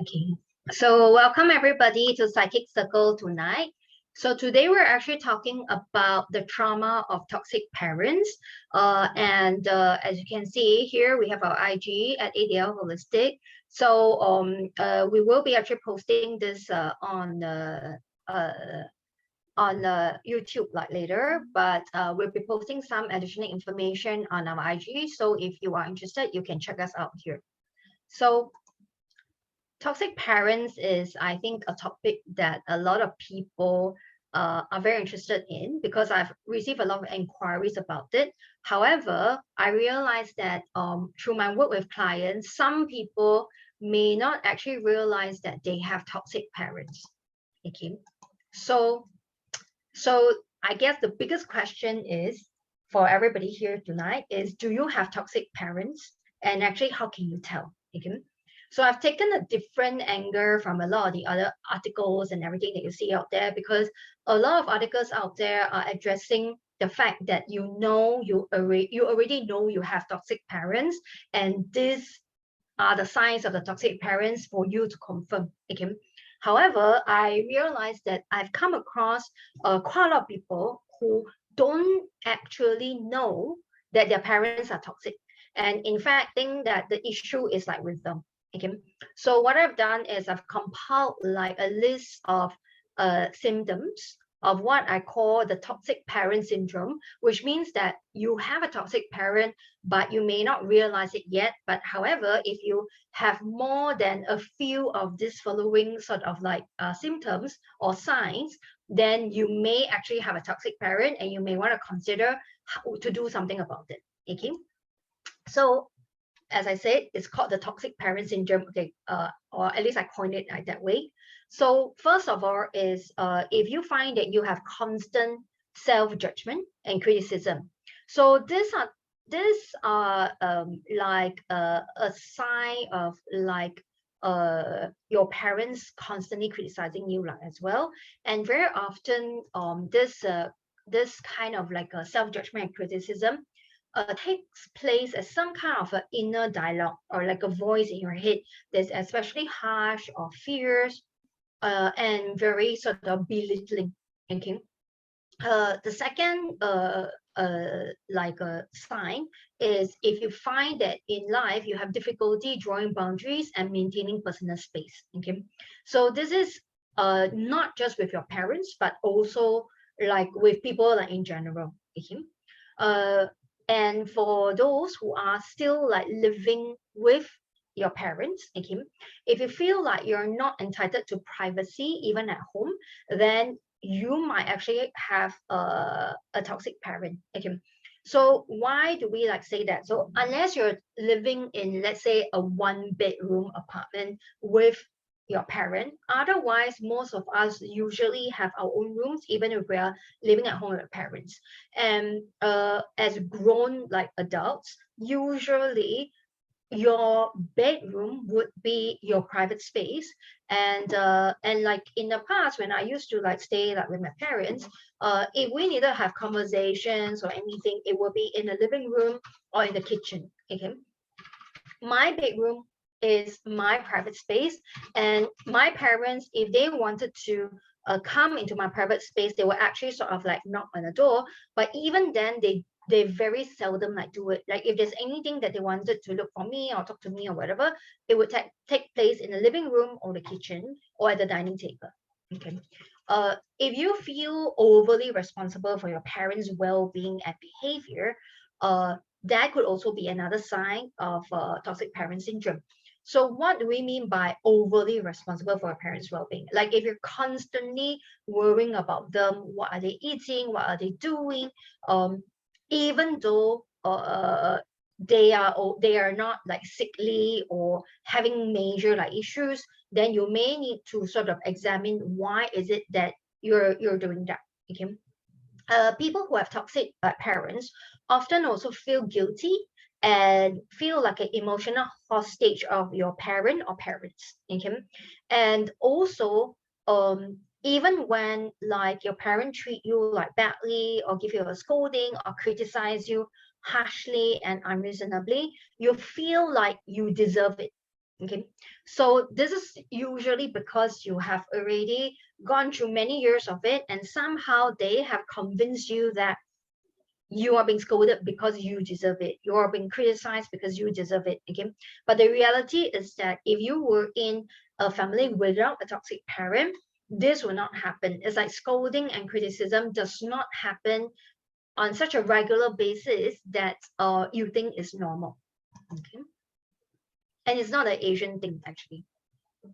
Okay, so welcome everybody to Psychic Circle tonight. So today we're actually talking about the trauma of toxic parents. As you can see here, we have our IG at ADL Holistic. So we will be actually posting this on YouTube like later, but we'll be posting some additional information on our IG. So if you are interested, you can check us out here. So toxic parents is, I think, a topic that a lot of people are very interested in because I've received a lot of inquiries about it. However, I realized that through my work with clients, some people may not actually realize that they have toxic parents. Okay, so I guess the biggest question is for everybody here tonight is, do you have toxic parents? And actually, how can you tell? Okay. So I've taken a different angle from a lot of the other articles and everything that you see out there, because a lot of articles out there are addressing the fact that you already know you have toxic parents, and these are the signs of the toxic parents for you to confirm. Okay. However, I realized that I've come across quite a lot of people who don't actually know that their parents are toxic, and in fact think that the issue is like with them. Okay, so what I've done is I've compiled like a list of symptoms of what I call the toxic parent syndrome, which means that you have a toxic parent, but you may not realize it yet. But however, if you have more than a few of these following sort of like symptoms or signs, then you may actually have a toxic parent and you may want to consider how to do something about it. Okay, so as I said, it's called the toxic parent syndrome. Okay, or at least I coined it like that way. So first of all is if you find that you have constant self-judgment and criticism. So these are like a sign of like your parents constantly criticizing you like as well. And very often this kind of like a self-judgment and criticism takes place as some kind of an inner dialogue or like a voice in your head that's especially harsh or fierce and very sort of belittling. Okay. The second like a sign is if you find that in life you have difficulty drawing boundaries and maintaining personal space. Okay, so this is not just with your parents but also like with people like in general. Okay, uh, and for those who are still like living with your parents, okay, if you feel like you're not entitled to privacy even at home, then you might actually have a toxic parent. Okay, so why do we like say that? So unless you're living in, let's say, a one bedroom apartment with your parent, otherwise most of us usually have our own rooms even if we are living at home with our parents. And as grown like adults, usually your bedroom would be your private space. And like in the past when I used to like stay like with my parents, if we need to have conversations or anything, it will be in the living room or in the kitchen. Okay, my bedroom is my private space, and my parents, if they wanted to come into my private space, they will actually sort of like knock on the door. But even then they very seldom like do it. Like if there's anything that they wanted to look for me or talk to me or whatever, it would take place in the living room or the kitchen or at the dining table. Okay, if you feel overly responsible for your parents' well-being and behavior, that could also be another sign of toxic parent syndrome. So what do we mean by overly responsible for a parent's well-being? Like if you're constantly worrying about them, what are they eating, what are they doing, even though they are not like sickly or having major like issues, then you may need to sort of examine why is it that you're doing that. Okay, people who have toxic parents often also feel guilty and feel like an emotional hostage of your parent or parents. Okay, and also even when like your parent treat you like badly or give you a scolding or criticize you harshly and unreasonably, you feel like you deserve it. Okay, so this is usually because you have already gone through many years of it, and somehow they have convinced you that you are being scolded because you deserve it, you are being criticized because you deserve it. Okay, but the reality is that if you were in a family without a toxic parent, this will not happen. It's like scolding and criticism does not happen on such a regular basis that you think is normal. Okay, and it's not an Asian thing actually.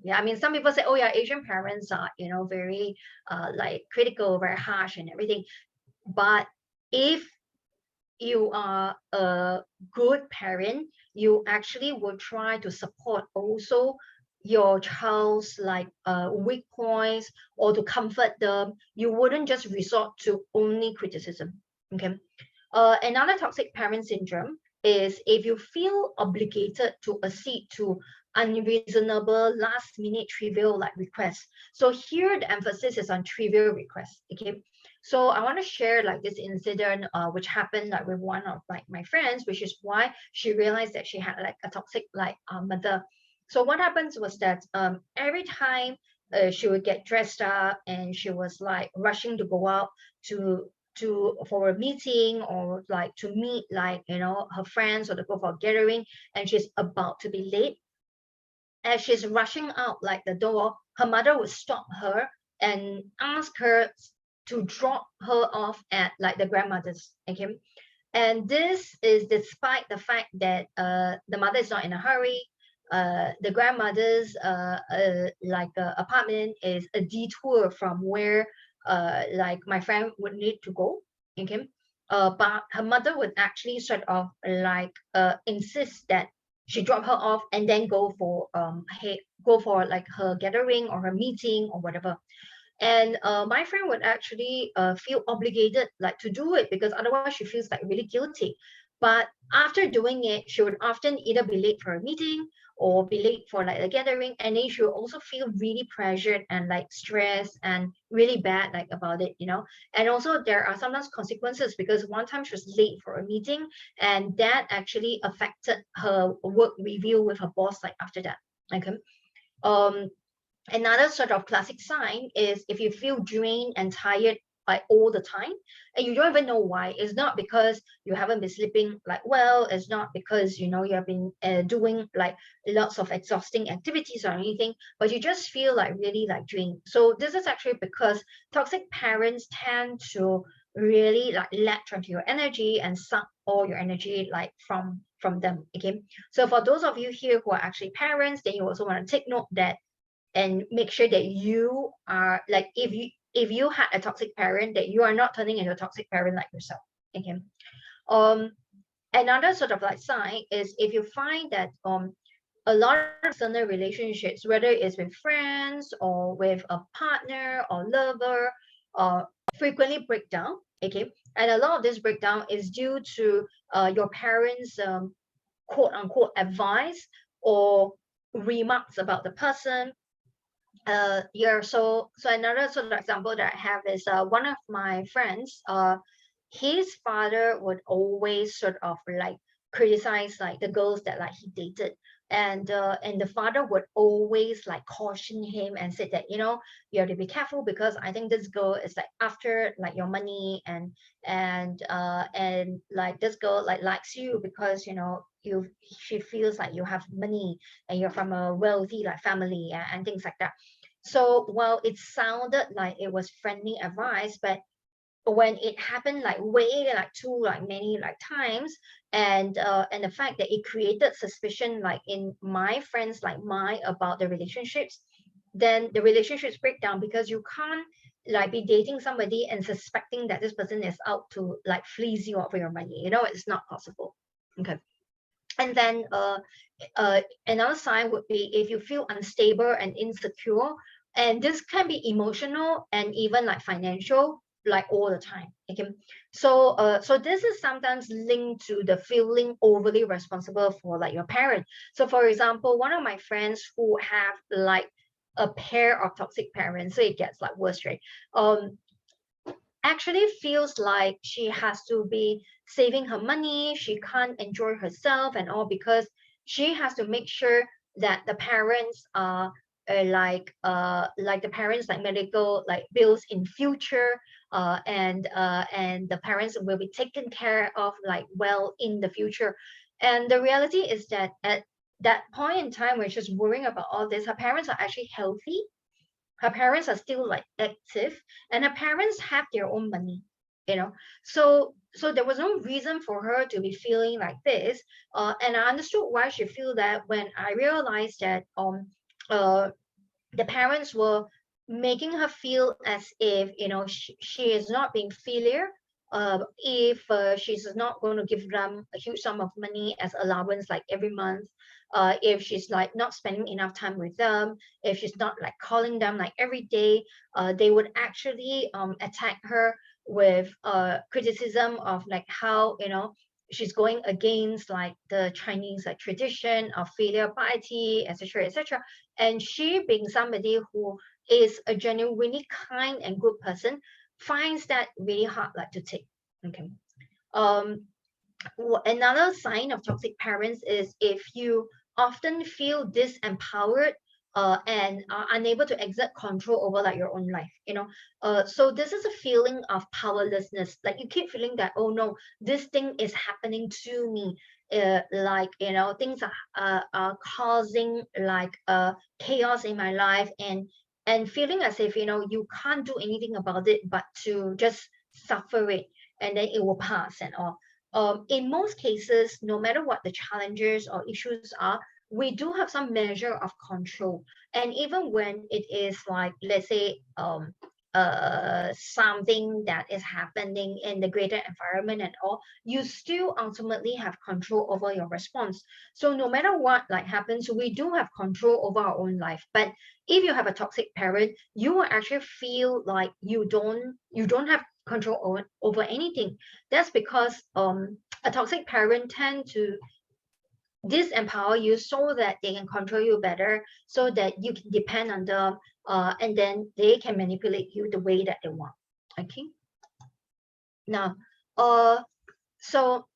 Yeah, I mean, some people say, oh yeah, Asian parents are, you know, very like critical, very harsh and everything. But if you are a good parent, you actually will try to support also your child's like weak points, or to comfort them. You wouldn't just resort to only criticism. Okay. Another toxic parent syndrome is if you feel obligated to accede to unreasonable last minute trivial like requests. So here the emphasis is on trivial requests. Okay. So I want to share like this incident which happened like with one of like my friends, which is why she realized that she had like a toxic like mother. So what happens was that every time she would get dressed up and she was like rushing to go out to for a meeting, or like to meet like, you know, her friends, or to go for a gathering, and she's about to be late. As she's rushing out like the door, her mother would stop her and ask her to drop her off at like the grandmother's. Okay, and this is despite the fact that the mother is not in a hurry. The grandmother's like apartment is a detour from where like my friend would need to go. Okay, but her mother would actually sort of like insist that she drop her off and then go for hey, go for like her gathering or her meeting or whatever. And my friend would actually feel obligated like to do it, because otherwise she feels like really guilty. But after doing it, she would often either be late for a meeting or be late for like a gathering, and then she would also feel really pressured and like stressed and really bad like about it, you know. And also there are sometimes consequences, because one time she was late for a meeting, and that actually affected her work review with her boss like after that. Okay. um Another sort of classic sign is if you feel drained and tired like all the time, and you don't even know why. It's not because you haven't been sleeping like well, it's not because, you know, you have been doing like lots of exhausting activities or anything, but you just feel like really like drained. So this is actually because toxic parents tend to really like latch onto your energy and suck all your energy like from them. Okay, so for those of you here who are actually parents, then you also want to take note that, and make sure that you are like, if you had a toxic parent, that you are not turning into a toxic parent like yourself. Okay. um Another sort of like sign is if you find that a lot of external relationships, whether it's with friends or with a partner or lover, frequently break down. Okay, and a lot of this breakdown is due to your parents quote unquote advice or remarks about the person. Yeah, so another sort of example that I have is one of my friends, his father would always sort of like criticize like the girls that like he dated. And the father would always like caution him and said that, you know, you have to be careful, because I think this girl is like after like your money, and like this girl like likes you because, you know, you she feels like you have money and you're from a wealthy like family, and things like that. So while it sounded like it was friendly advice, but when it happened like way like too like many like times, and the fact that it created suspicion like in my friends like mine about the relationships, then the relationships break down, because you can't like be dating somebody and suspecting that this person is out to like fleece you out for your money. You know, it's not possible. Okay. And then another sign would be if you feel unstable and insecure, and this can be emotional and even like financial, like all the time. Okay, so this is sometimes linked to the feeling overly responsible for like your parent. So for example, one of my friends who have like a pair of toxic parents, so it gets like worse, right? Actually feels like she has to be saving her money, she can't enjoy herself and all, because she has to make sure that the parents are like the parents like medical like bills in future, and the parents will be taken care of like well in the future. And the reality is that at that point in time when she's worrying about all this, her parents are actually healthy, her parents are still like active, and her parents have their own money, you know. So there was no reason for her to be feeling like this, and I understood why she feel that when I realized that uh the parents were making her feel as if, you know, she is not being filial, if she's not going to give them a huge sum of money as allowance like every month, if she's like not spending enough time with them, if she's not like calling them like every day, they would actually attack her with criticism of like how, you know, she's going against like the Chinese like tradition of filial piety, etc., etc. And she, being somebody who is a genuinely kind and good person, finds that really hard like to take. Okay. Um, Another sign of toxic parents is if you often feel disempowered, and are unable to exert control over like your own life, you know. So this is a feeling of powerlessness, like you keep feeling that, oh no, this thing is happening to me, like, you know, things are causing like chaos in my life, and feeling as if, you know, you can't do anything about it but to just suffer it, and then it will pass and all. In most cases, no matter what the challenges or issues are, we do have some measure of control. And even when it is like, let's say, something that is happening in the greater environment and all, you still ultimately have control over your response. So no matter what like happens, we do have control over our own life. But if you have a toxic parent, you will actually feel like you don't have control over anything. That's because a toxic parent tend to disempower you so that they can control you better, so that you can depend on them, and then they can manipulate you the way that they want. Okay. Now, uh, so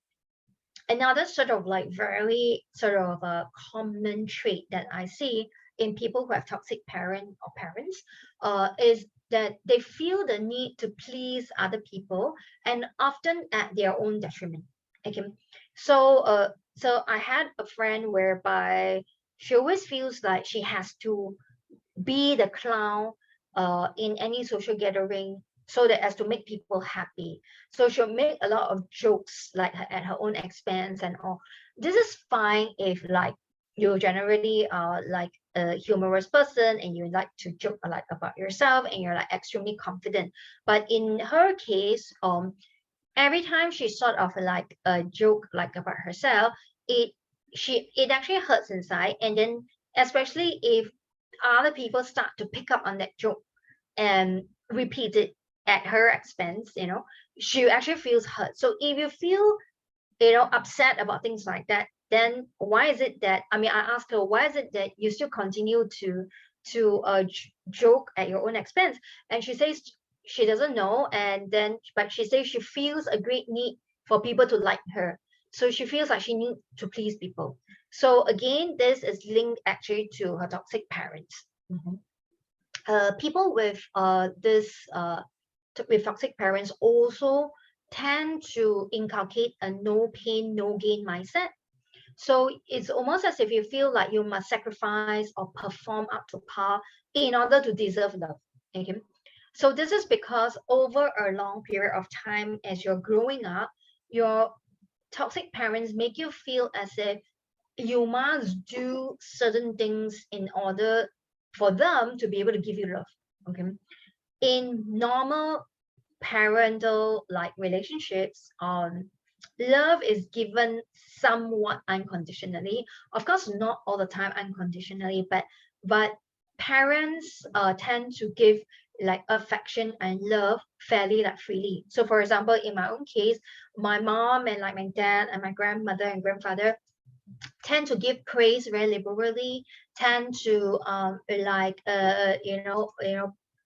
another sort of like very sort of a common trait that I see in people who have toxic parent or parents, is that they feel the need to please other people, and often at their own detriment. Okay, so I had a friend whereby she always feels like she has to be the clown in any social gathering, so that as to make people happy. So she'll make a lot of jokes like at her own expense and all. This is fine if like you generally are like a humorous person and you like to joke like about yourself and you're like extremely confident. But in her case, every time she sort of like a joke like about herself, it it actually hurts inside. And then especially if other people start to pick up on that joke and repeat it at her expense, you know, she actually feels hurt. So if you feel, you know, upset about things like that, then why is it that, I mean, I asked her, why is it that you still continue to joke at your own expense? And she says she doesn't know. And then but she says she feels a great need for people to like her, so she feels like she needs to please people. So again, this is linked actually to her toxic parents. Mhm. People with this with toxic parents also tend to inculcate a no pain no gain mindset. So it's almost as if you feel like you must sacrifice or perform up to par in order to deserve love. Okay. So this is because over a long period of time, as you're growing up, your toxic parents make you feel as if you must do certain things in order for them to be able to give you love. Okay. In normal parental like relationships, love is given somewhat unconditionally. Of course, not all the time unconditionally, but parents tend to give like affection and love fairly like freely. So for example, in my own case, my mom and like my dad and my grandmother and grandfather tend to give praise very liberally, tend to like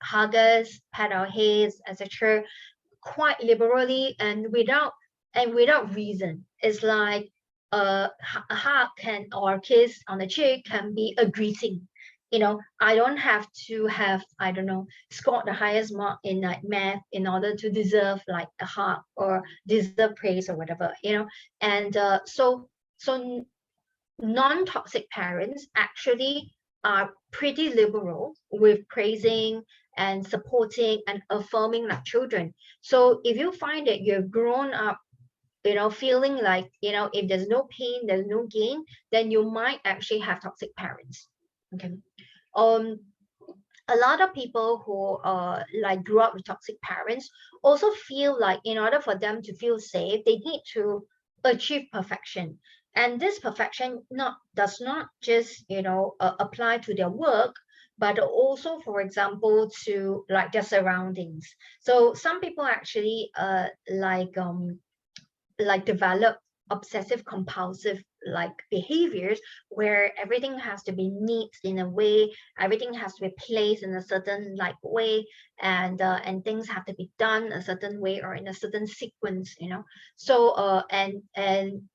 hug us, pat our heads, etc., quite liberally and without reason. It's like a hug can, or a kiss on the cheek can be a greeting. You know, I don't have to have, I don't know, scored the highest mark in like math in order to deserve like a hug or deserve praise or whatever, you know. And so non-toxic parents actually are pretty liberal with praising and supporting and affirming like children. So if you find that you've grown up, you know, feeling like, you know, if there's no pain, there's no gain, then you might actually have toxic parents. Okay. um a lot of people who like grew up with toxic parents also feel like in order for them to feel safe, they need to achieve perfection. And this perfection not does not just, you know, apply to their work, but also, for example, to like their surroundings. So some people actually like develop obsessive compulsive like behaviors where everything has to be neat in a way, everything has to be placed in a certain like way, and things have to be done a certain way or in a certain sequence, you know. So and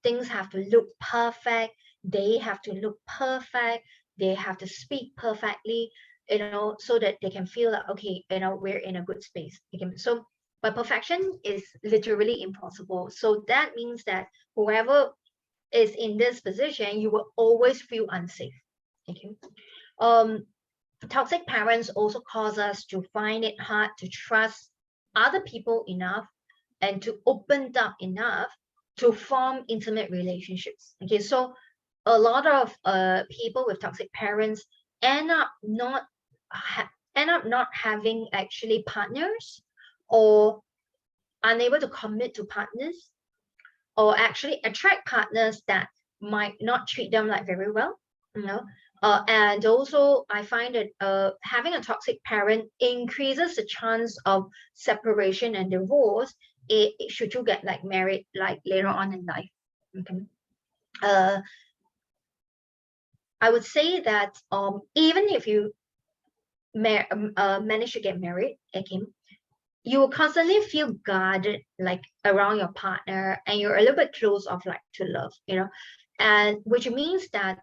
things have to look perfect, they have to look perfect, they have to speak perfectly, you know, so that they can feel like, okay, you know, we're in a good space. So but perfection is literally impossible. So that means that whoever is in this position, you will always feel unsafe. Okay. Um, Toxic parents also cause us to find it hard to trust other people enough and to open up enough to form intimate relationships. Okay, so a lot of people with toxic parents end up not end up not having actually partners, or unable to commit to partners, or actually attract partners that might not treat them like very well, you know. And also I find that having a toxic parent increases the chance of separation and divorce, should you get like married like later on in life. Okay. uh, I would say that even if you manage to get married, okay, you will constantly feel guarded like around your partner, and you're a little bit close of like to love, you know. And which means that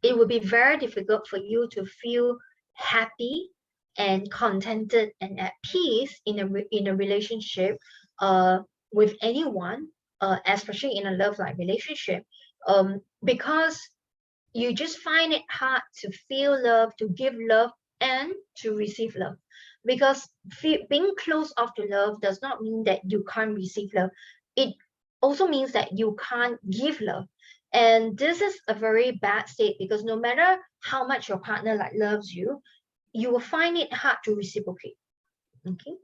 it would be very difficult for you to feel happy and contented and at peace in a relationship with anyone, especially in a love like relationship, because you just find it hard to feel love, to give love, and to receive love. Because being closed off to love does not mean that you can't receive love. It also means that you can't give love. And this is a very bad state, because no matter how much your partner like loves you, you will find it hard to reciprocate. Okay.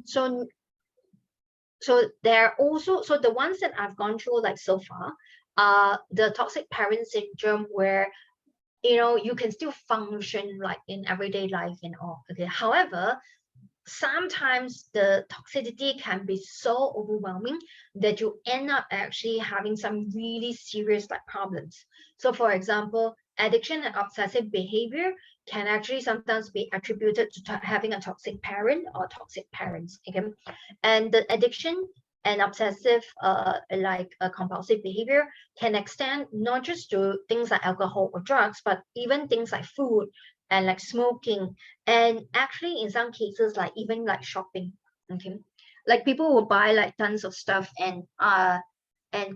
So there are also, so the ones that I've gone through like so far are the toxic parent syndrome, where, you know, you can still function like in everyday life and all. Okay. However, sometimes the toxicity can be so overwhelming that you end up actually having some really serious like problems. So for example, addiction and obsessive behavior can actually sometimes be attributed to having a toxic parent or toxic parents. Okay. And the addiction and obsessive compulsive behavior can extend not just to things like alcohol or drugs, but even things like food and like smoking, and actually in some cases like even like shopping. Okay. Like people will buy like tons of stuff and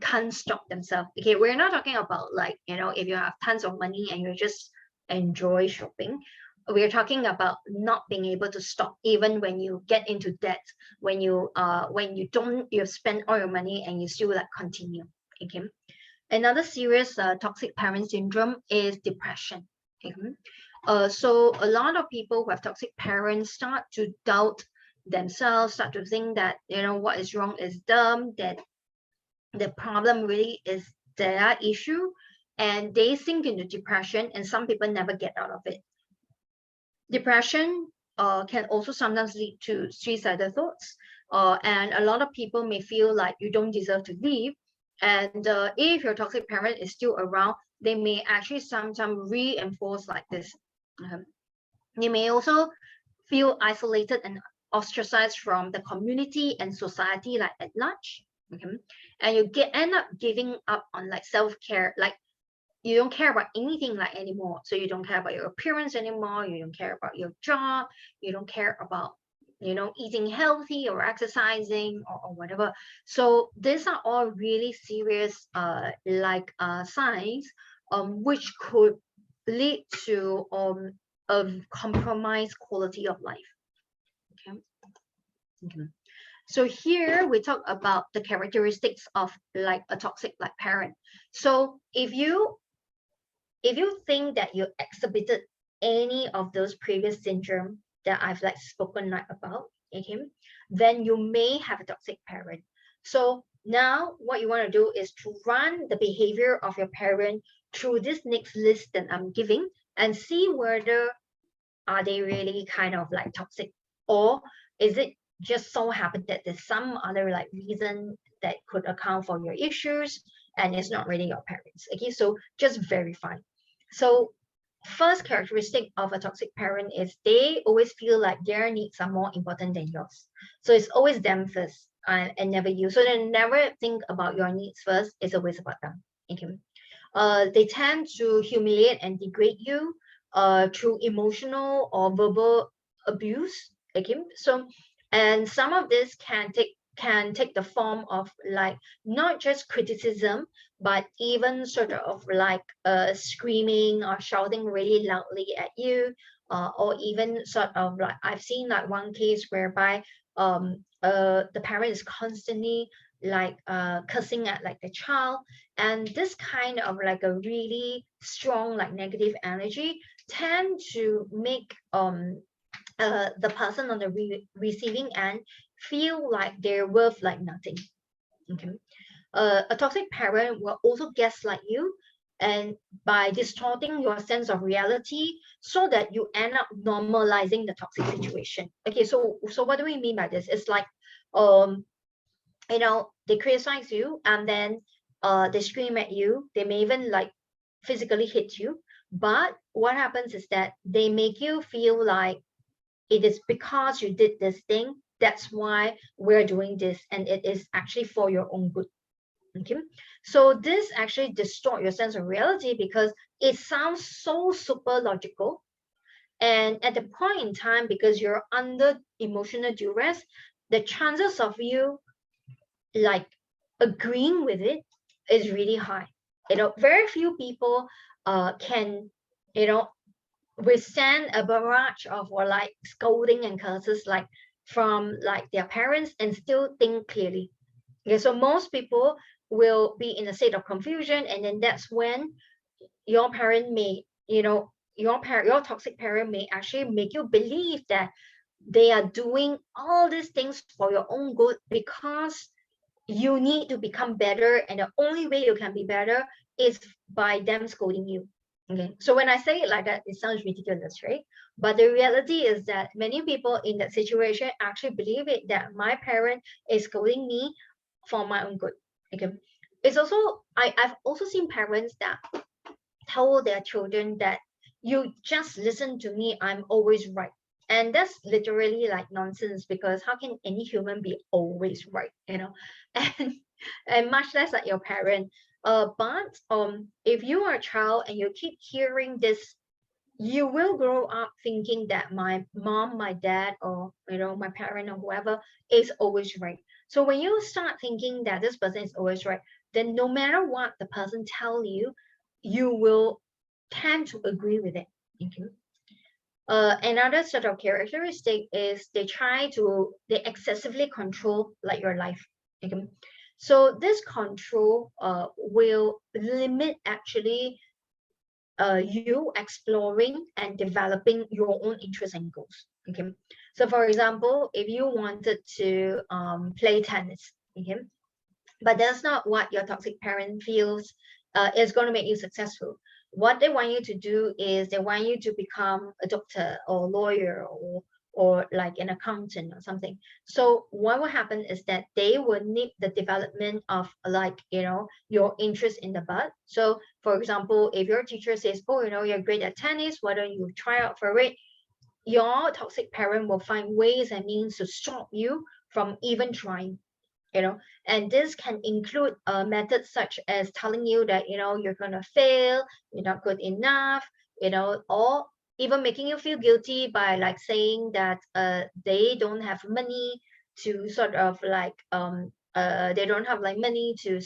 can't stop themselves. Okay, we're not talking about like, you know, if you have tons of money and you just enjoy shopping. We're talking about not being able to stop even when you get into debt, when you don't, you spend all your money and you still like continue. Okay. Another serious toxic parent syndrome is depression. Okay. So a lot of people who have toxic parents start to doubt themselves, start to think that, you know, what is wrong is them, that the problem really is their issue, and they sink into depression, and some people never get out of it. Depression can also sometimes lead to suicidal thoughts, and a lot of people may feel like you don't deserve to live. And if your toxic parent is still around, they may actually sometimes reinforce like this. You may also feel isolated and ostracized from the community and society like at large. Okay, and you end up giving up on like self-care, like you don't care about anything like anymore. So you don't care about your appearance anymore, you don't care about your job, you don't care about, you know, eating healthy or exercising or whatever. So these are all really serious signs which could lead to a compromised quality of life. Okay. Okay. So here we talk about the characteristics of like a toxic like parent. So if you think that you exhibited any of those previous syndrome that I've like spoken like about, okay, then you may have a toxic parent. So now what you want to do is to run the behavior of your parent through this next list that I'm giving and see whether are they really kind of like toxic, or is it just so happened that there's some other like reason that could account for your issues and it's not really your parents. Okay, so just verify. So first characteristic of a toxic parent is they always feel like their needs are more important than yours. So it's always them first and never you. So they never think about your needs first. It's always about them. Okay. They tend to humiliate and degrade you through emotional or verbal abuse. Okay. So, and some of this can take the form of like not just criticism, but even sort of like screaming or shouting really loudly at you, or even sort of like I've seen like one case whereby the parent is constantly like cursing at like the child, and this kind of like a really strong like negative energy tend to make the person on the receiving end feel like they're worth like nothing. Okay. A toxic parent will also gaslight you and by distorting your sense of reality so that you end up normalizing the toxic situation. Okay, so what do we mean by this? It's like um you know, they criticize you and then they scream at you, they may even like physically hit you, but what happens is that they make you feel like it is because you did this thing, that's why we're doing this, and it is actually for your own good. Okay, so this actually distort your sense of reality because it sounds so super logical, and at the point in time, because you're under emotional duress, the chances of you like agreeing with it is really high. You know, very few people can, you know, withstand a barrage of or like scolding and curses like from like their parents and still think clearly. Okay, so most people will be in a state of confusion, and then that's when your parent may, you know, your toxic parent may actually make you believe that they are doing all these things for your own good because you need to become better, and the only way you can be better is by them scolding you. Okay, so when I say it like that, it sounds ridiculous, right? But the reality is that many people in that situation actually believe it, that my parent is scolding me for my own good. Okay, it's also I've also seen parents that tell their children that you just listen to me, I'm always right. And that's literally like nonsense, because how can any human be always right, you know? And and much less like your parent. But if you are a child and you keep hearing this, you will grow up thinking that my mom, my dad, or you know, my parent or whoever is always right. So when you start thinking that this person is always right, then no matter what the person tell you, you will tend to agree with it. Okay. Another sort of characteristic is they excessively control like your life. Okay. So this control will limit actually you exploring and developing your own interests and goals. Okay, so for example, if you wanted to play tennis, okay, but that's not what your toxic parent feels is going to make you successful. What they want you to do is they want you to become a doctor or lawyer or like an accountant or something. So what will happen is that they will nip the development of like, you know, your interest in the bud. So for example, if your teacher says, oh, you know, you're great at tennis, why don't you try out for it? Your toxic parent will find ways and means to stop you from even trying. and this can include methods such as telling you that you're gonna fail, you're not good enough, or even making you feel guilty by like saying that they don't have money to sort of like they don't have like money to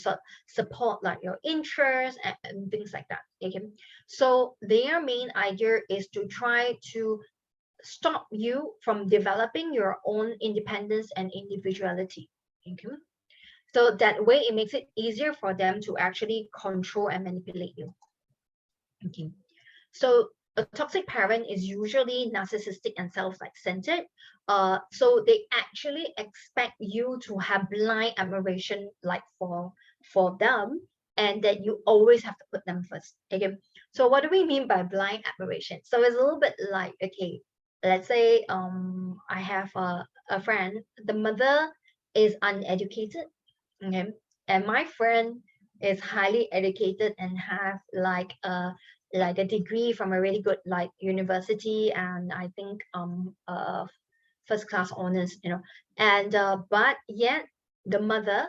support like your interests and things like that. Okay, so their main idea is to try to stop you from developing your own independence and individuality. Okay, so that way it makes it easier for them to actually control and manipulate you. Okay, so a toxic parent is usually narcissistic and self-centered. So they actually expect you to have blind admiration like for them, and that you always have to put them first. Okay, so what do we mean by blind admiration? So it's a little bit like, okay, let's say I have a friend, the mother is uneducated, okay, and my friend is highly educated and have like a degree from a really good like university, and I think first class honors, and but yet the mother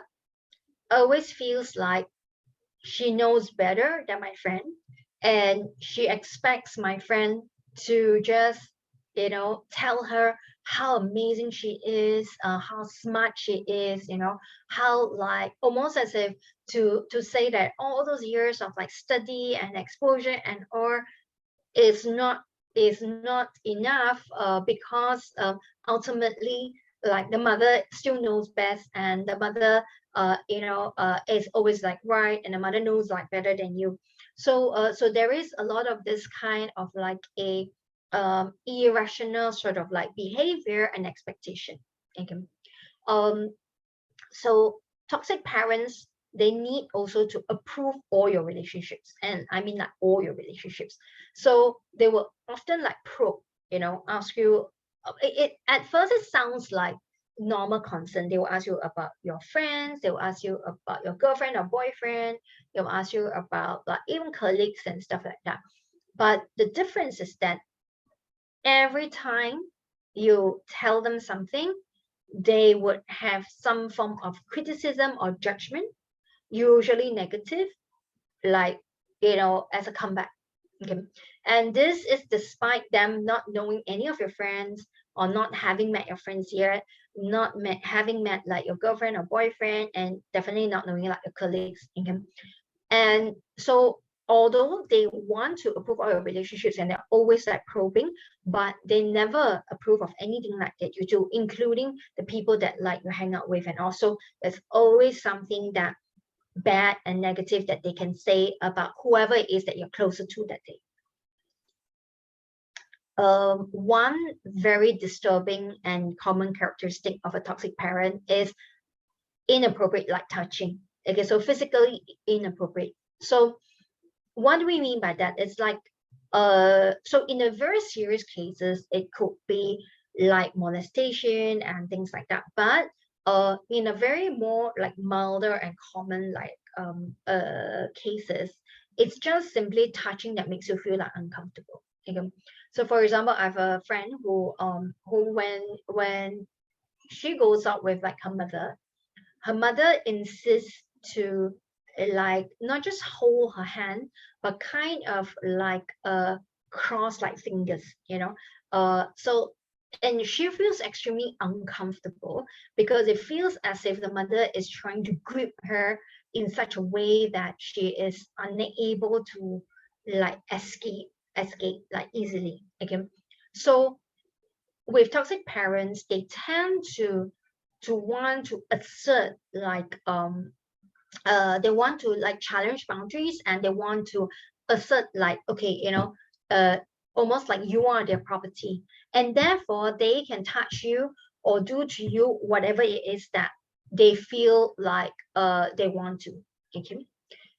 always feels like she knows better than my friend, and she expects my friend to just tell her how amazing she is, how smart she is, how like almost as if to say that all those years of like study and exposure and or is not enough, because ultimately like the mother still knows best, and the mother is always like right, and the mother knows like better than you. So there is a lot of this kind of like a irrational sort of like behavior and expectation. Okay, um so toxic parents, they need also to approve all your relationships, and I mean like all your relationships. So they will often like probe, ask you, it at first it sounds like normal concern. They will ask you about your friends, they will ask you about your girlfriend or boyfriend, they will ask you about like even colleagues and stuff like that. But the difference is that every time you tell them something, they would have some form of criticism or judgment, usually negative, like, as a comeback. Okay. And this is despite them not knowing any of your friends, or not having met your friends yet, not having met like your girlfriend or boyfriend, and definitely not knowing like your colleagues. Okay. And so although they want to approve all your relationships and they're always like probing, but they never approve of anything like that you do, including the people that like you hang out with. And also there's always something that bad and negative that they can say about whoever it is that you're closer to that day. One very disturbing and common characteristic of a toxic parent is inappropriate like touching. Okay, so physically inappropriate. So what do we mean by that? It's like so in a very serious cases, it could be like molestation and things like that. But in a very more like milder and common like cases, it's just simply touching that makes you feel like uncomfortable. Okay. So for example, I have a friend who when she goes out with like her mother insists to like not just hold her hand, but kind of like cross like fingers, so, and she feels extremely uncomfortable because it feels as if the mother is trying to grip her in such a way that she is unable to like escape like easily. Okay, so with toxic parents, they tend to want to assert like they want to like challenge boundaries, and they want to assert like, okay, uh almost like you are their property, and therefore they can touch you or do to you whatever it is that they feel like they want to. Okay,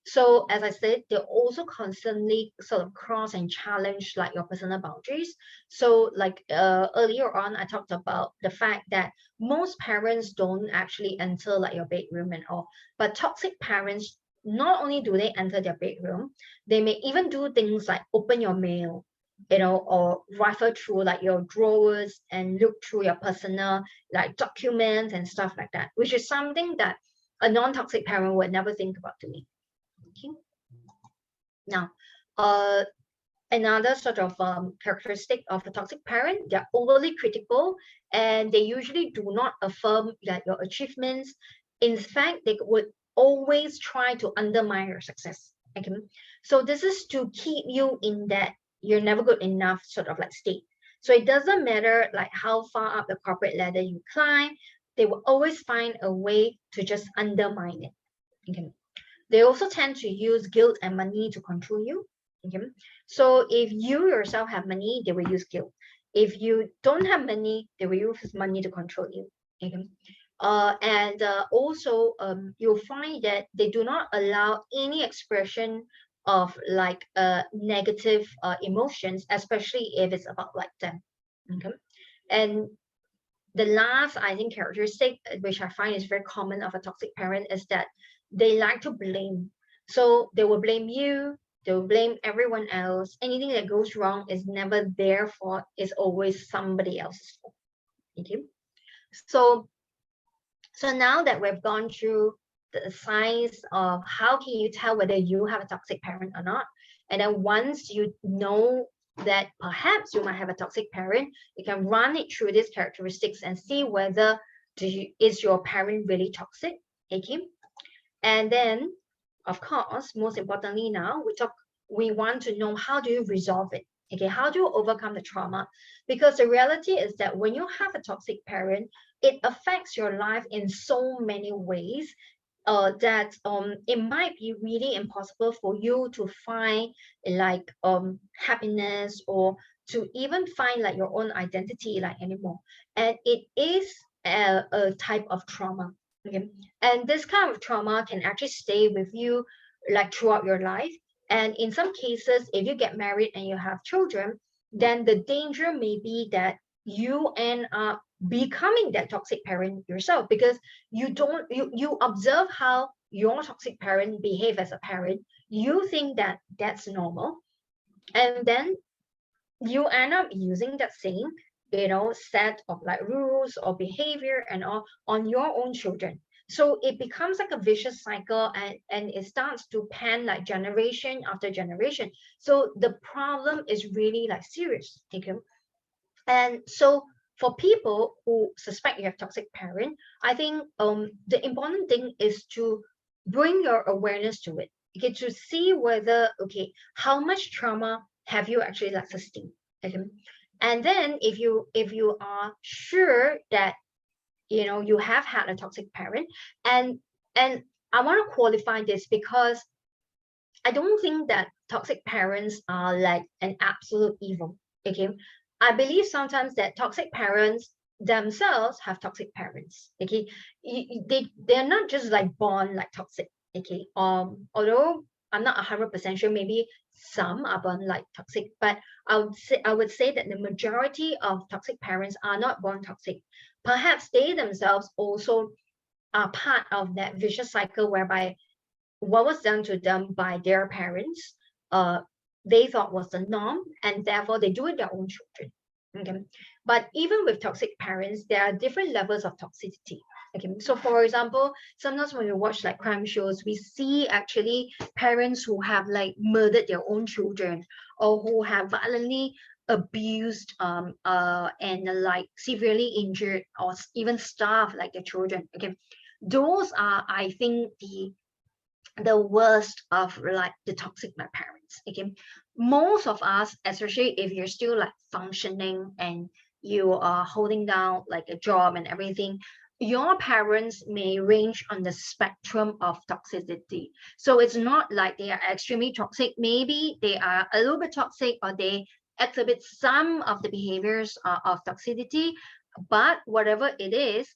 so as I said, they also constantly sort of cross and challenge like your personal boundaries. So like earlier on, I talked about the fact that most parents don't actually enter like your bedroom and all, but toxic parents, not only do they enter their bedroom, they may even do things like open your mail, or rifle through like your drawers and look through your personal like documents and stuff like that, which is something that a non-toxic parent would never think about doing. Okay. Now, another sort of characteristic of a toxic parent, they're overly critical, and they usually do not affirm that your achievements. In fact, they would always try to undermine your success. Okay, so this is to keep you in that you're never good enough sort of like state. So it doesn't matter like how far up the corporate ladder you climb, they will always find a way to just undermine it. Okay. They also tend to use guilt and money to control you. Okay. So if you yourself have money, they will use guilt. If you don't have money, they will use money to control you. Okay. And also, you'll find that they do not allow any expression of like negative emotions, especially if it's about like them. Okay. And the last, I think, characteristic which I find is very common of a toxic parent is that they like to blame. So they will blame you, they will blame everyone else. Anything that goes wrong is never their fault, it's always somebody else's fault. Okay. So now that we've gone through the signs of how can you tell whether you have a toxic parent or not, and then once you know that perhaps you might have a toxic parent, you can run it through these characteristics and see whether is your parent really toxic. Okay. And then, of course, most importantly, now we want to know, how do you resolve it? Okay, how do you overcome the trauma? Because the reality is that when you have a toxic parent, it affects your life in so many ways that it might be really impossible for you to find like happiness, or to even find like your own identity like anymore. And it is a type of trauma. Okay. And this kind of trauma can actually stay with you like throughout your life. And in some cases, if you get married and you have children, then the danger may be that you end up becoming that toxic parent yourself, because you observe how your toxic parent behave as a parent, you think that that's normal, and then you end up using that same set of like rules or behavior and all on your own children. So it becomes like a vicious cycle, and it starts to pan like generation after generation. So the problem is really like serious. Okay. And so for people who suspect you have toxic parent, I think the important thing is to bring your awareness to it. Okay, to see whether, okay, how much trauma have you actually like sustained. Okay. And then if you are sure that you have had a toxic parent, and I want to qualify this, because I don't think that toxic parents are like an absolute evil. Okay. I believe sometimes that toxic parents themselves have toxic parents. Okay. They're not just like born like toxic. Okay. Although I'm not 100% sure, maybe some are born like toxic, but I would say that the majority of toxic parents are not born toxic. Perhaps they themselves also are part of that vicious cycle whereby what was done to them by their parents, they thought was the norm, and therefore they do it their own children. Okay. But even with toxic parents, there are different levels of toxicity. Okay. So for example, sometimes when we watch like crime shows, we see actually parents who have like murdered their own children, or who have violently abused and like severely injured or even starved like their children. Okay. Those are, I think, the worst of like the toxic parents. Okay. Most of us, especially if you're still like functioning and you are holding down like a job and everything, your parents may range on the spectrum of toxicity. So it's not like they are extremely toxic. Maybe they are a little bit toxic, or they exhibit some of the behaviors of toxicity. But whatever it is,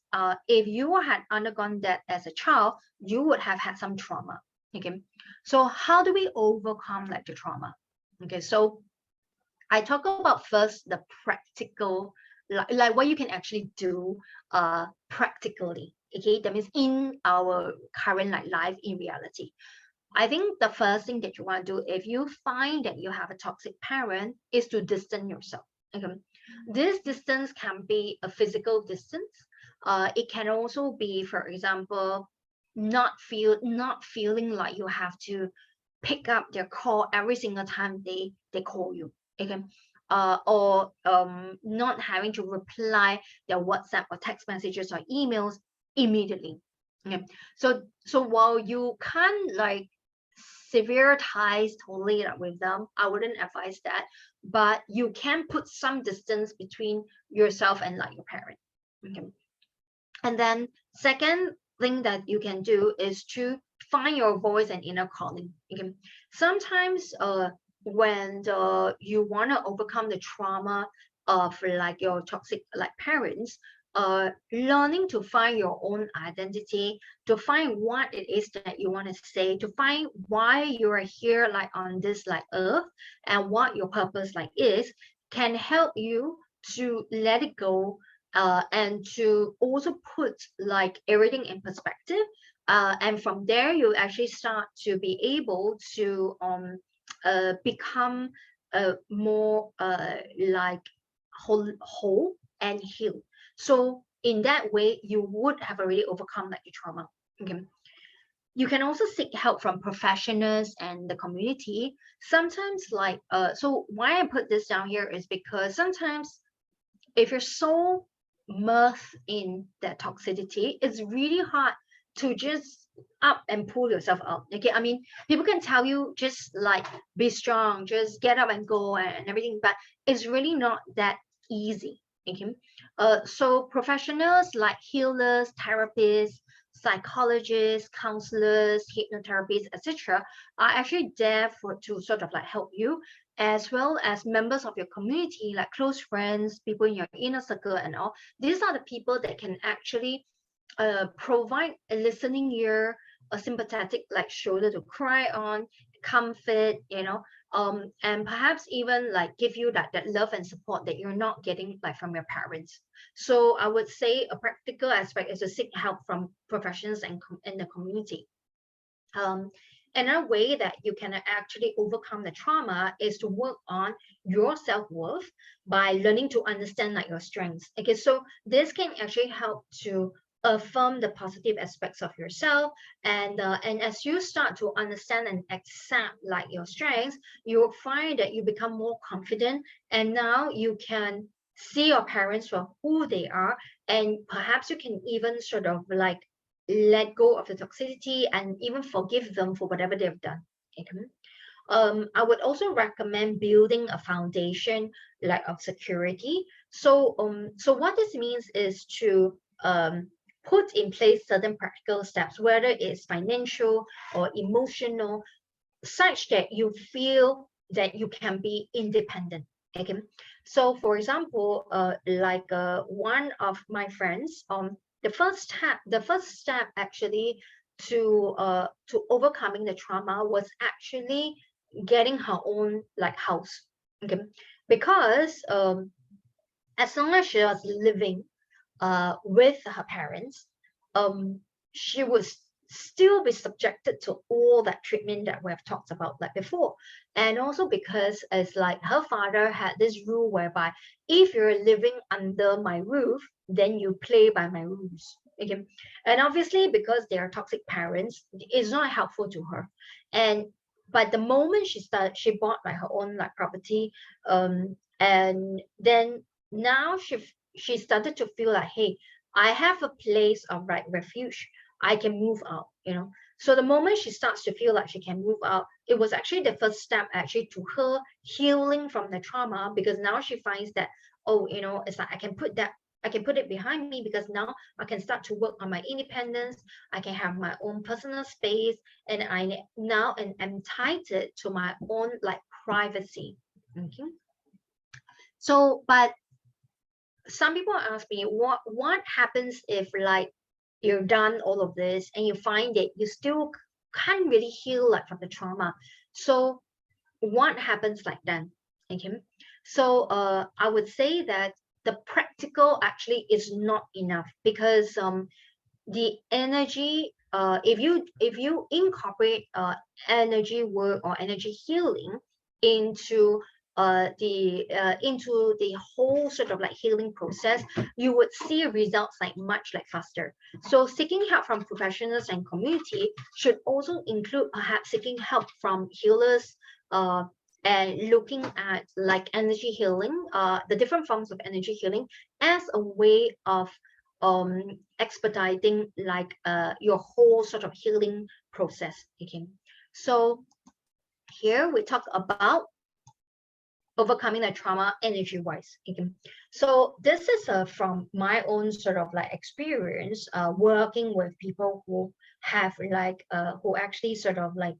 if you had undergone that as a child, you would have had some trauma. Okay. So how do we overcome like the trauma? Okay. So I talk about first the practical, like what you can actually do practically. Okay. That means in our current like life in reality. I think the first thing that you want to do if you find that you have a toxic parent is to distance yourself. Okay. This distance can be a physical distance. It can also be, for example, not feeling like you have to pick up their call every single time they call you. Okay. Or not having to reply their WhatsApp or text messages or emails immediately. Okay. So while you can't like severe ties totally like, with them, I wouldn't advise that, but you can put some distance between yourself and like your parent. Okay. And then second thing that you can do is to find your voice and inner calling. Okay. Sometimes when you want to overcome the trauma of like your toxic like parents, learning to find your own identity, to find what it is that you want to say, to find why you are here like on this like earth and what your purpose like is, can help you to let it go, and to also put like everything in perspective, and from there you actually start to be able to become more like whole and heal. So in that way you would have already overcome like the trauma. Okay. You can also seek help from professionals and the community. Sometimes like so why I put this down here is because sometimes if you're so immersed in that toxicity, it's really hard to just up and pull yourself out. Okay, I mean, people can tell you just like be strong, just get up and go and everything, but it's really not that easy. Okay, so professionals like healers, therapists, psychologists, counselors, hypnotherapists, etc., are actually there for to sort of like help you, as well as members of your community, like close friends, people in your inner circle and all. These are the people that can actually provide a listening ear, a sympathetic like shoulder to cry on, comfort, and perhaps even like give you that love and support that you're not getting like from your parents. So I would say a practical aspect is to seek help from professionals and in the community. um, Another way that you can actually overcome the trauma is to work on your self-worth by learning to understand like your strengths. Okay, so this can actually help to affirm the positive aspects of yourself, and as you start to understand and accept like your strengths, you'll find that you become more confident, and now you can see your parents for who they are, and perhaps you can even sort of like let go of the toxicity and even forgive them for whatever they've done. Okay. I would also recommend building a foundation like of security. So what this means is to put in place certain practical steps, whether it's financial or emotional, such that you feel that you can be independent. Okay. So for example, one of my friends, the first step actually to overcoming the trauma was actually getting her own like house. Okay. Because as long as she was living with her parents, she would still be subjected to all that treatment that we have talked about like before. And also because it's like her father had this rule whereby if you're living under my roof, then you play by my rules. Okay. And obviously because they are toxic parents, it's not helpful to her. And but the moment she bought like her own like property, and then now she started to feel like, hey, I have a place of like refuge. I can move out, So the moment she starts to feel like she can move out, it was actually the first step actually to her healing from the trauma, because now she finds that, oh, it's like I can put it behind me, because now I can start to work on my independence. I can have my own personal space, and I now am entitled to my own like privacy. Okay. So, but some people ask me, what happens if like you've done all of this and you find that you still can't really heal like from the trauma? So what happens like then? Okay. So I would say that the practical actually is not enough, because the energy, if you incorporate energy work or energy healing into the whole sort of like healing process, you would see results like much like faster. So seeking help from professionals and community should also include perhaps seeking help from healers, and looking at like energy healing, the different forms of energy healing as a way of expediting like your whole sort of healing process. Okay, so here we talk about overcoming the trauma energy wise. Okay, so this is from my own sort of like experience working with people who have like who actually sort of like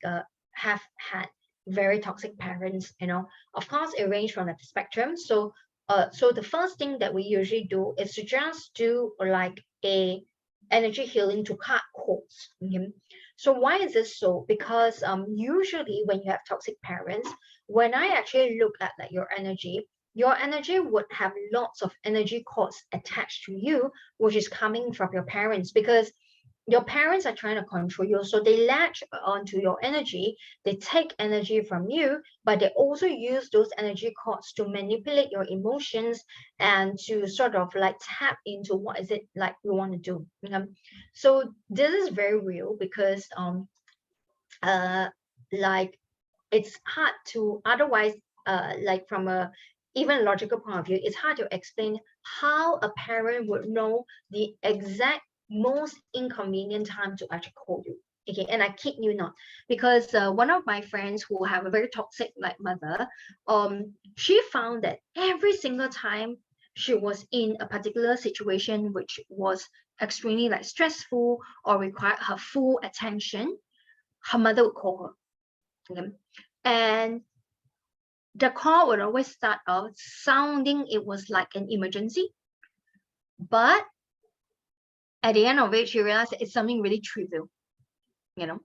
have had very toxic parents, you know. Of course it ranges from the spectrum. So so the first thing that we usually do is to just do like a energy healing to cut cords. Okay? So why is this so? Because usually when you have toxic parents, when I actually look at like your energy would have lots of energy cords attached to you, which is coming from your parents, because your parents are trying to control you. So they latch onto your energy, they take energy from you, but they also use those energy cords to manipulate your emotions and to sort of like tap into what is it like you want to do. So this is very real because uh like it's hard to otherwise like from a even logical point of view, it's hard to explain how a parent would know the exact most inconvenient time to actually call you. Okay, and I kid you not, because one of my friends who have a very toxic like mother, she found that every single time she was in a particular situation which was extremely like stressful or required her full attention, her mother would call her. Okay? And the call would always start out sounding it was like an emergency, but at the end of it, she realized it's something really trivial, you know,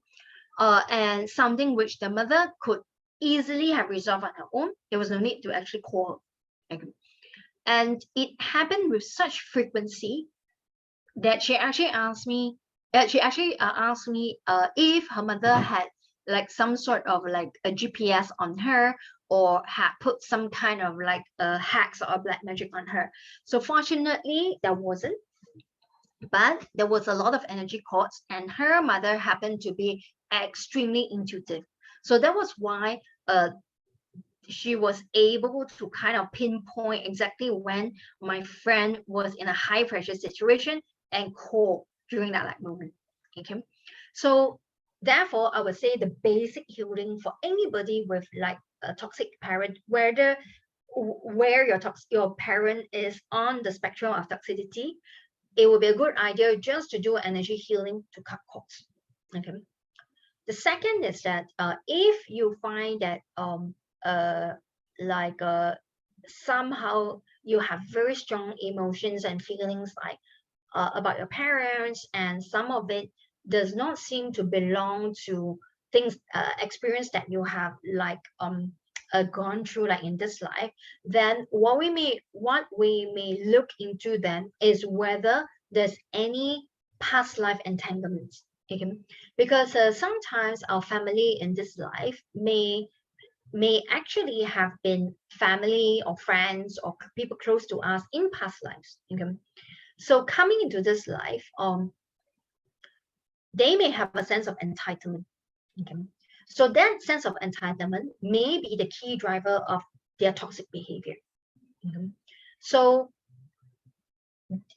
and something which the mother could easily have resolved on her own. There was no need to actually call her. Okay. And it happened with such frequency that she actually asked me, if her mother had like some sort of like a GPS on her or had put some kind of like hacks or black magic on her. So fortunately, there wasn't, but there was a lot of energy cords, and her mother happened to be extremely intuitive. So that was why she was able to kind of pinpoint exactly when my friend was in a high pressure situation and call during that like moment. Okay, so therefore I would say the basic healing for anybody with like a toxic parent, where your parent is on the spectrum of toxicity, it would be a good idea just to do energy healing to cut cords. Okay, the second is that if you find that like somehow you have very strong emotions and feelings like about your parents, and some of it does not seem to belong to things experience that you have like gone through like in this life, then what we may look into then is whether there's any past life entanglements. Okay, because sometimes our family in this life may actually have been family or friends or people close to us in past lives. Okay, so coming into this life, they may have a sense of entitlement. Okay, so that sense of entitlement may be the key driver of their toxic behavior. Okay, so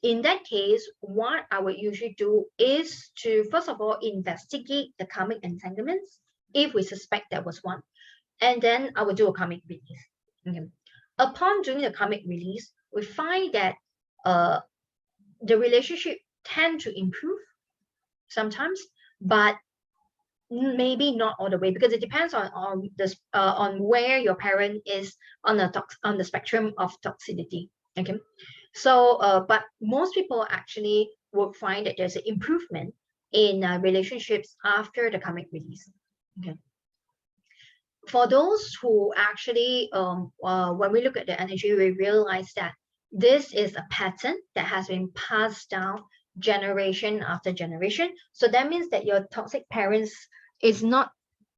in that case, what I would usually do is to first of all investigate the karmic entanglements if we suspect there was one, and then I would do a karmic release. Okay. Upon doing the karmic release, we find that the relationship tend to improve sometimes, but maybe not all the way, because it depends on this on where your parent is on the spectrum of toxicity. Okay, so but most people actually would find that there's an improvement in relationships after the karmic release. Okay, for those who actually when we look at the energy, we realize that this is a pattern that has been passed down generation after generation. So that means that your toxic parents is not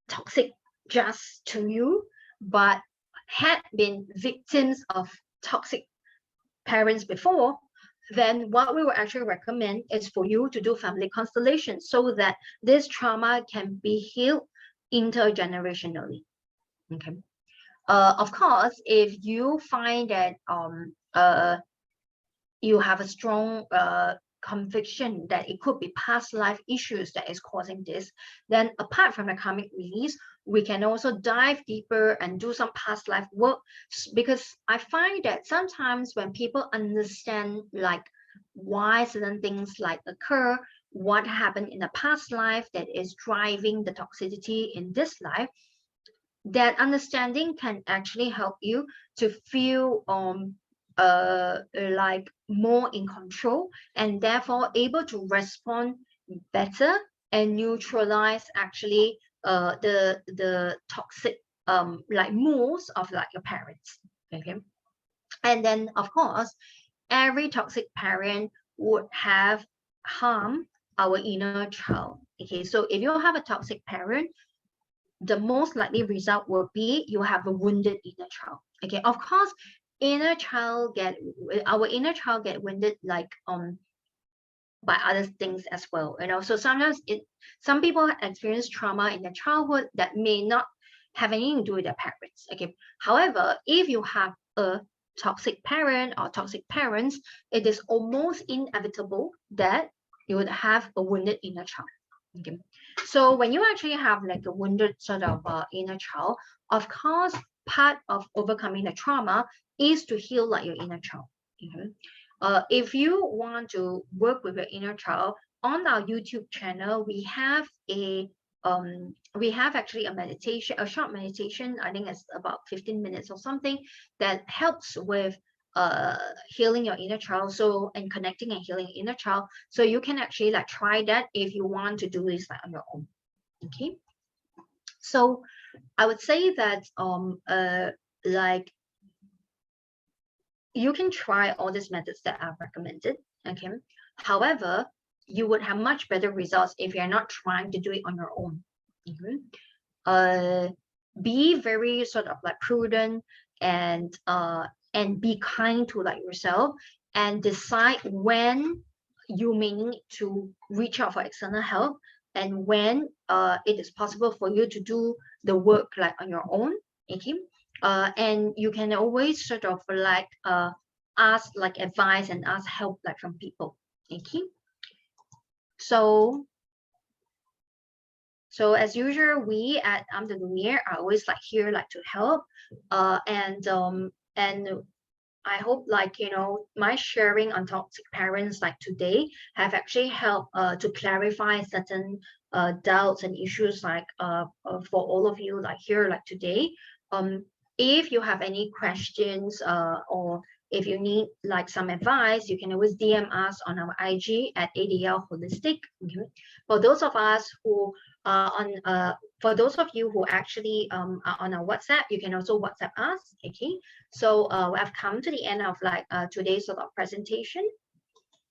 toxic just to you, but had been victims of toxic parents before. Then what we will actually recommend is for you to do family constellation so that this trauma can be healed intergenerationally. Okay. Of course, if you find that you have a strong conviction that it could be past life issues that is causing this, then apart from the karmic release, we can also dive deeper and do some past life work, because I find that sometimes when people understand like why certain things like occur, what happened in the past life that is driving the toxicity in this life, that understanding can actually help you to feel like more in control, and therefore able to respond better and neutralize actually the toxic like moods of like your parents. Okay. And then of course every toxic parent would have harmed our inner child. Okay, so if you have a toxic parent, the most likely result will be you have a wounded inner child. Okay, of course our inner child get wounded like by other things as well, you know. So sometimes some people experience trauma in their childhood that may not have anything to do with their parents. Okay, however, if you have a toxic parent or toxic parents, it is almost inevitable that you would have a wounded inner child. Okay, so when you actually have like a wounded sort of inner child, of course part of overcoming the trauma is to heal like your inner child. Okay? If you want to work with your inner child, on our YouTube channel we have actually a meditation, a short meditation, I think it's about 15 minutes or something, that helps with healing your inner child, so, and connecting and healing inner child. So you can actually like try that if you want to do this like on your own. Okay, so I would say that like you can try all these methods that I've recommended. Okay, however, you would have much better results if you're not trying to do it on your own. Be very sort of like prudent and be kind to like yourself, and decide when you may need to reach out for external help, and when it is possible for you to do the work like on your own. Okay, and you can always sort of like ask like advice and ask help like from people. Okay, so as usual, we at I'm the Lumiere are always like here like to help, and I hope like, you know, my sharing on toxic parents like today have actually helped to clarify certain doubts and issues like for all of you like here like today. If you have any questions or if you need like some advice, you can always DM us on our IG at ADL Holistic. Okay? For those of us who are on for those of you who actually are on our WhatsApp, you can also WhatsApp us. Okay, so we have come to the end of like today's sort of presentation.